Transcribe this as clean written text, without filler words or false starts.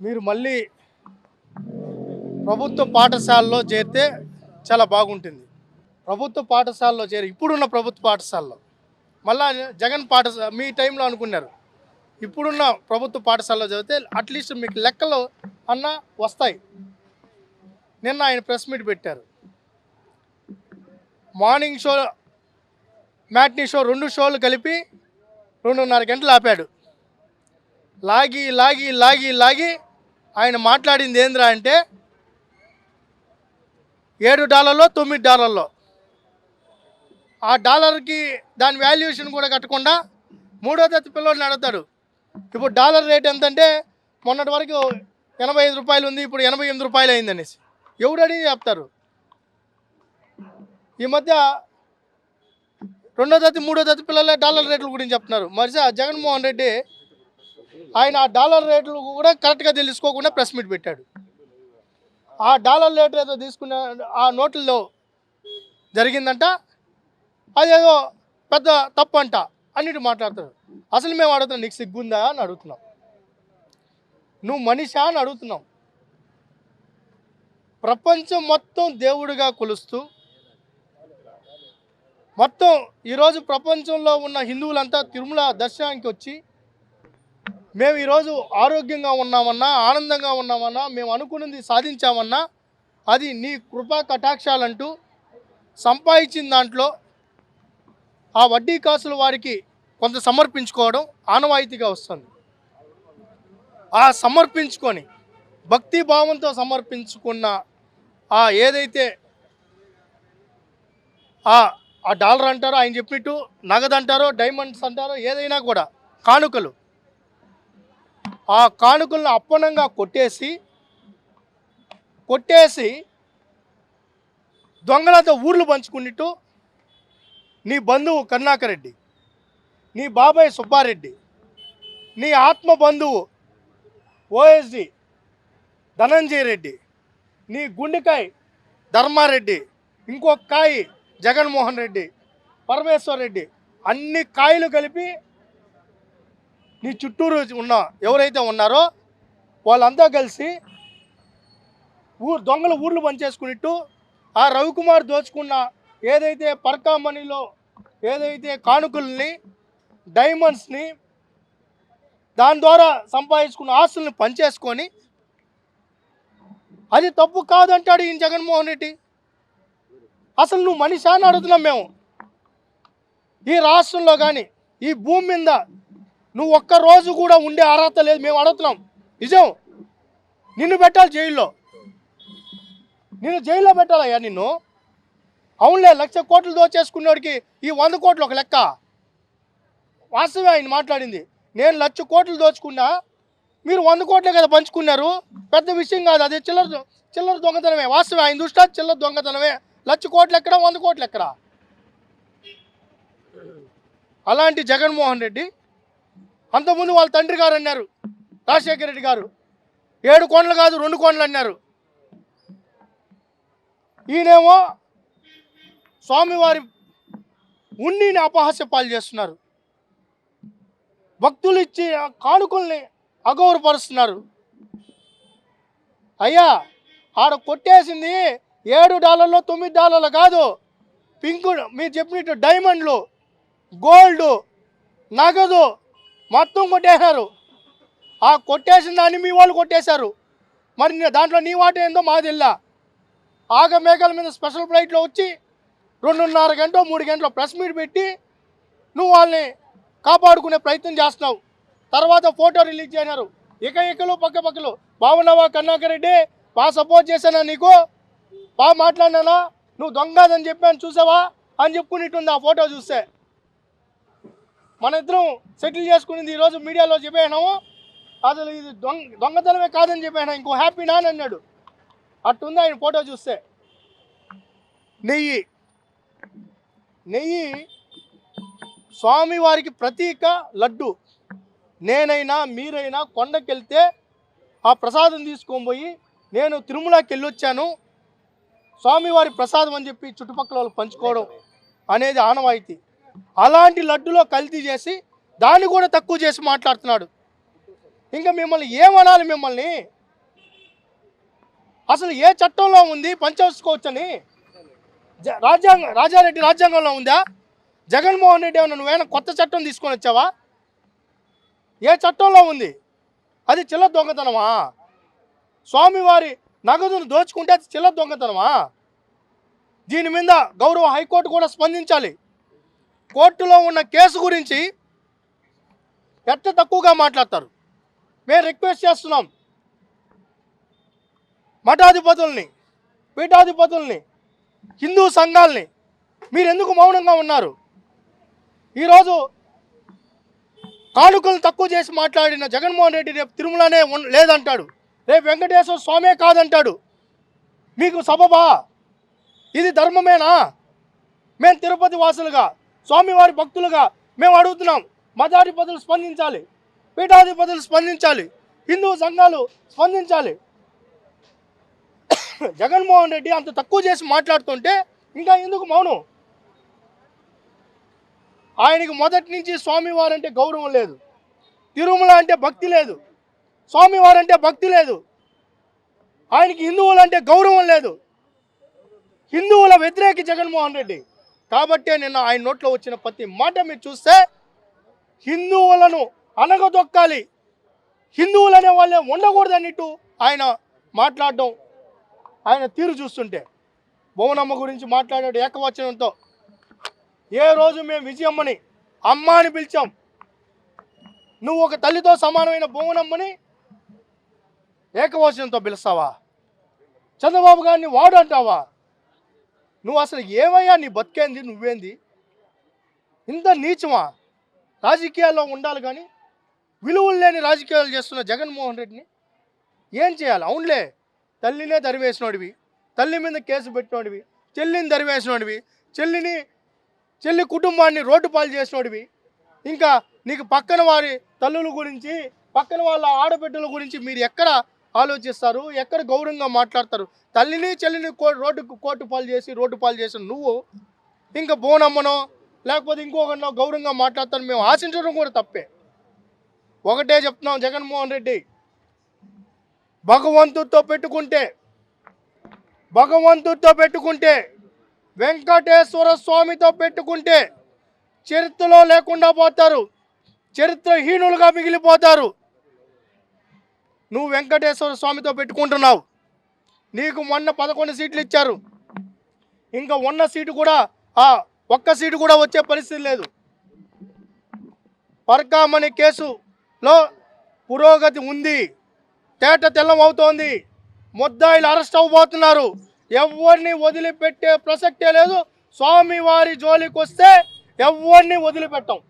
మీరు మళ్ళీ ప్రభుత్వ పాఠశాలలో చేరితే చాలా బాగుంటుంది. ప్రభుత్వ పాఠశాలలో ఇప్పుడున్న ప్రభుత్వ పాఠశాలలో మళ్ళా జగన్ పాఠశాల మీ టైంలో అనుకున్నారు. ఇప్పుడున్న ప్రభుత్వ పాఠశాలలో చదివితే అట్లీస్ట్ మీకు లెక్కలు అన్న వస్తాయి. నిన్న ఆయన ప్రెస్ మీట్ పెట్టారు. మార్నింగ్ షో, మ్యాట్నీ షో, 2 షోలు కలిపి 2.5 గంటలు ఆపాడు. లాగి లాగి లాగి లాగి ఆయన మాట్లాడింది ఏంద్రా అంటే $7 $9. ఆ డాలర్కి దాని వాల్యుయేషన్ కూడా కట్టకుండా 3వ తరగతి పిల్లల్ని అడుగుతాడు. ఇప్పుడు డాలర్ రేట్ ఎంతంటే మొన్నటి వరకు ₹85 ఉంది, ఇప్పుడు ₹88 అయిందనేసి ఎవడు అడిగి చెప్తారు. ఈ మధ్య 2వ తరగతి 3వ తరగతి పిల్లలే డాలర్ రేట్ల గురించి చెప్తున్నారు. మరి జగన్మోహన్ రెడ్డి ఆయన ఆ డాలర్ రేట్లు కూడా కరెక్ట్గా తెలుసుకోకుండా ప్రెస్ మీట్ పెట్టాడు. ఆ డాలర్ రేట్ ఏదో తీసుకున్న ఆ నోట్లలో జరిగిందంట, అదేదో పెద్ద తప్పు అంట అన్నిటి మాట్లాడతాడు. అసలు మేము అడుగుతున్నాం, నీకు సిగ్గుందా అని అడుగుతున్నాం, నువ్వు మనిషా అని అడుగుతున్నాం. ప్రపంచం మొత్తం దేవుడిగా కొలుస్తూ మొత్తం ఈరోజు ప్రపంచంలో ఉన్న హిందువులంతా తిరుమల దర్శనానికి వచ్చి మేము ఈరోజు ఆరోగ్యంగా ఉన్నామన్నా, ఆనందంగా ఉన్నామన్నా, మేము అనుకున్నది సాధించామన్నా అది నీ కృపా కటాక్షాలంటూ సంపాదించిన దాంట్లో ఆ వడ్డీ కాసులు వారికి కొంత సమర్పించుకోవడం ఆనవాయితీగా వస్తుంది. ఆ సమర్పించుకొని భక్తి భావంతో సమర్పించుకున్న ఆ ఏదైతే ఆ డాలర్ అంటారో, ఆయన చెప్పినట్టు నగదు అంటారో, డైమండ్స్ అంటారో, ఏదైనా కూడా కానుకలు, ఆ కానుకలను అప్పనంగా కొట్టేసి దొంగలతో ఊర్లు పంచుకున్నట్టు నీ బంధువు కరుణాకర్ రెడ్డి, నీ బాబాయ్ సుబ్బారెడ్డి, నీ ఆత్మ బంధువు ఓఎస్డి ధనంజయ రెడ్డి, నీ గుండెకాయ ధర్మారెడ్డి, ఇంకొక కాయి జగన్మోహన్ రెడ్డి, పరమేశ్వర్ రెడ్డి, అన్ని కాయలు కలిపి నీ చుట్టూరు ఉన్న ఎవరైతే ఉన్నారో వాళ్ళంతా కలిసి దొంగలు ఊర్లు పనిచేసుకున్నట్టు ఆ రవికుమార్ దోచుకున్న ఏదైతే పర్కా మనీలో ఏదైతే కానుకల్ని, డైమండ్స్ని, దాని ద్వారా సంపాదించుకున్న ఆస్తుల్ని పనిచేసుకొని అది తప్పు కాదంటాడు ఈయన జగన్మోహన్ రెడ్డి. అసలు నువ్వు మనిషి అని అడుగుతున్నాం మేము. ఈ రాష్ట్రంలో కానీ ఈ భూమి మీద నువ్వు ఒక్కరోజు కూడా ఉండే అర్హత లేదు. మేము అడుగుతున్నాం, నిజం. నిన్ను పెట్టాలి జైల్లో, నిన్ను జైల్లో పెట్టాలయ్యా నిన్ను. అవునులే, 1,00,000 కోట్లు దోచేసుకున్నోడికి ఈ 100 కోట్లు ఒక లెక్క. వాస్తవే ఆయన మాట్లాడింది. నేను 1,00,000 కోట్లు దోచుకున్నా, మీరు 100 కోట్లే కదా పంచుకున్నారు, పెద్ద విషయం కాదు, అది చిల్లర దొంగతనమే. వాస్తవే, ఆయన దృష్ట్యా చిల్లర దొంగతనమే. 1,00,000 కోట్లు ఎక్కడ, 100 కోట్లు ఎక్కడ? అలాంటి జగన్మోహన్ రెడ్డి అంతకుముందు వాళ్ళ తండ్రి గారు అన్నారు, రాజశేఖర రెడ్డి గారు 7 కోట్లు కాదు 2 కోట్లు అన్నారు. ఈయనేమో స్వామివారి ఉన్నిని అపహాస్య పాలు చేస్తున్నారు, భక్తులు ఇచ్చి కానుకల్ని అగౌరవపరుస్తున్నారు. అయ్యా, ఆడ కొట్టేసింది $7 $9 కాదు, పింక్ మీరు చెప్పినట్టు డైమండ్లు, గోల్డ్, నగదు మొత్తం కొట్టేశారు. ఆ కొట్టేసిన దాన్ని మీ వాళ్ళు కొట్టేశారు. మరి దాంట్లో నీ వాట ఏందో మాది తెల్లా. ఆగమేఘాల మీద స్పెషల్ ఫ్లైట్లో వచ్చి 2.5 గంటలు 3 గంటలు ప్రెస్ మీట్ పెట్టి నువ్వు వాళ్ళని కాపాడుకునే ప్రయత్నం చేస్తున్నావు. తర్వాత ఫోటో రిలీజ్ చేశారు. ఇకలు పక్కలు బాగున్నావా కరుణాకర్ రెడ్డి, బాగా సపోర్ట్ చేశానా, నీకు బాగా మాట్లాడినానా, నువ్వు దొంగదని చెప్పాను చూసావా అని చెప్పుకునేట్టుంది ఆ ఫోటో చూస్తే. మన ఇద్దరం సెటిల్ చేసుకునేది ఈరోజు మీడియాలో చెప్పేసినాము. అసలు ఇది దొంగతనమే కాదని చెప్పేసినా, ఇంకో హ్యాపీ నాని అన్నాడు. అట్టుంది ఆయన ఫోటో చూస్తే. నెయ్యి స్వామివారికి ప్రతీక లడ్డు. నేనైనా మీరైనా కొండకెళ్తే ఆ ప్రసాదం తీసుకొని పోయి నేను తిరుమలకి వెళ్ళొచ్చాను, స్వామివారి ప్రసాదం అని చెప్పి చుట్టుపక్కల వాళ్ళు పంచుకోవడం అనేది ఆనవాయితీ. అలాంటి లడ్డులో కల్తీ చేసి దాన్ని కూడా తక్కువ చేసి మాట్లాడుతున్నాడు. ఇంకా మిమ్మల్ని ఏమనాలి? మిమ్మల్ని అసలు ఏ చట్టంలో ఉంది పంచవచ్చుకోవచ్చని? రాజారెడ్డి రాజ్యాంగంలో ఉందా? జగన్మోహన్ రెడ్డి ఏమన్నా నువ్వేమైనా కొత్త చట్టం తీసుకొని వచ్చావా? ఏ చట్టంలో ఉంది? అది చిల్లర దొంగతనమా? స్వామివారి నగదును దోచుకుంటే అది చిల్లర దొంగతనమా? దీని మీద గౌరవ హైకోర్టు కూడా స్పందించాలి. కోర్టులో ఉన్న కేసు గురించి ఎంత తక్కువగా మాట్లాడతారు. మేము రిక్వెస్ట్ చేస్తున్నాం మఠాధిపతుల్ని, పీఠాధిపతుల్ని, హిందూ సంఘాల్ని, మీరు ఎందుకు మౌనంగా ఉన్నారు? ఈరోజు కానుకలను తక్కువ చేసి మాట్లాడిన జగన్మోహన్ రెడ్డి రేపు తిరుమలనే లేదంటాడు, రేపు వెంకటేశ్వర స్వామే కాదంటాడు. మీకు సబబా? ఇది ధర్మమేనా? మేము తిరుపతి వాసులుగా, స్వామివారి భక్తులుగా మేము అడుగుతున్నాం. మఠాధిపతులు స్పందించాలి, పీఠాధిపతులు స్పందించాలి, హిందూ సంఘాలు స్పందించాలి. జగన్మోహన్ రెడ్డి అంత తక్కువ చేసి మాట్లాడుతుంటే ఇంకా ఎందుకు మౌనం? ఆయనకి మొదటి నుంచి స్వామివారంటే గౌరవం లేదు, తిరుమల అంటే భక్తి లేదు, స్వామివారంటే భక్తి లేదు, ఆయనకి హిందువులంటే గౌరవం లేదు. హిందువుల వ్యతిరేకి జగన్మోహన్ రెడ్డి. కాబట్టే నిన్న ఆయన నోట్లో వచ్చిన ప్రతి మాట మీరు చూస్తే హిందువులను అనగదొక్కాలి, హిందువులు అనే వాళ్ళే ఉండకూడదన్నట్టు ఆయన మాట్లాడడం, ఆయన తీరు చూస్తుంటే భువనమ్మ గురించి మాట్లాడాడు ఏకవచనంతో. ఏ రోజు మేము విజయమ్మని అమ్మ అని పిలిచాం, నువ్వు ఒక తల్లితో సమానమైన భువనమ్మని ఏకవచనంతో పిలుస్తావా? చంద్రబాబు గారిని వాడు అంటావా? నువ్వు అసలు ఏమయ్యా? నీ బతికేంది? నువ్వేంది? ఇంత నీచమా? రాజకీయాల్లో ఉండాలి కానీ విలువలు లేని రాజకీయాలు చేస్తున్న జగన్మోహన్ రెడ్డిని ఏం చేయాలి? అవునులే, తల్లినే దరివేసినోడివి, తల్లి మీద కేసు పెట్టినోడివి, చెల్లిని దరివేసినోడివి, చెల్లి కుటుంబాన్ని రోడ్డు పాలు చేసినోడివి, ఇంకా నీకు పక్కన వారి తల్లుల గురించి, పక్కన వాళ్ళ ఆడబిడ్డల గురించి మీరు ఎక్కడ ఆలోచిస్తారు? ఎక్కడ గౌరవంగా మాట్లాడతారు? తల్లిని చెల్లిని కోర్టు పాలు చేసి నువ్వు ఇంకా బోనమ్మనో లేకపోతే ఇంకొకరినో గౌరవంగా మాట్లాడతాను మేము ఆశించడం కూడా తప్పే. ఒకటే చెప్తున్నాం, జగన్మోహన్ రెడ్డి భగవంతుడితో పెట్టుకుంటే వెంకటేశ్వర స్వామితో పెట్టుకుంటే చరిత్రలో లేకుండా పోతారు, చరిత్రహీనులుగా మిగిలిపోతారు. నువ్వు వెంకటేశ్వర స్వామితో పెట్టుకుంటున్నావు. నీకు మొన్న 11 సీట్లు ఇచ్చారు, ఇంకా ఉన్న సీటు కూడా ఒక్క సీటు కూడా వచ్చే పరిస్థితి లేదు. పర్కామణి కేసులో పురోగతి ఉంది, తేట తెల్లం అవుతోంది, ముద్దాయిలు అరెస్ట్ అవ్వబోతున్నారు. ఎవరిని వదిలిపెట్టే ప్రసక్తే లేదు. స్వామివారి జోలికి వస్తే ఎవరిని వదిలిపెట్టాం.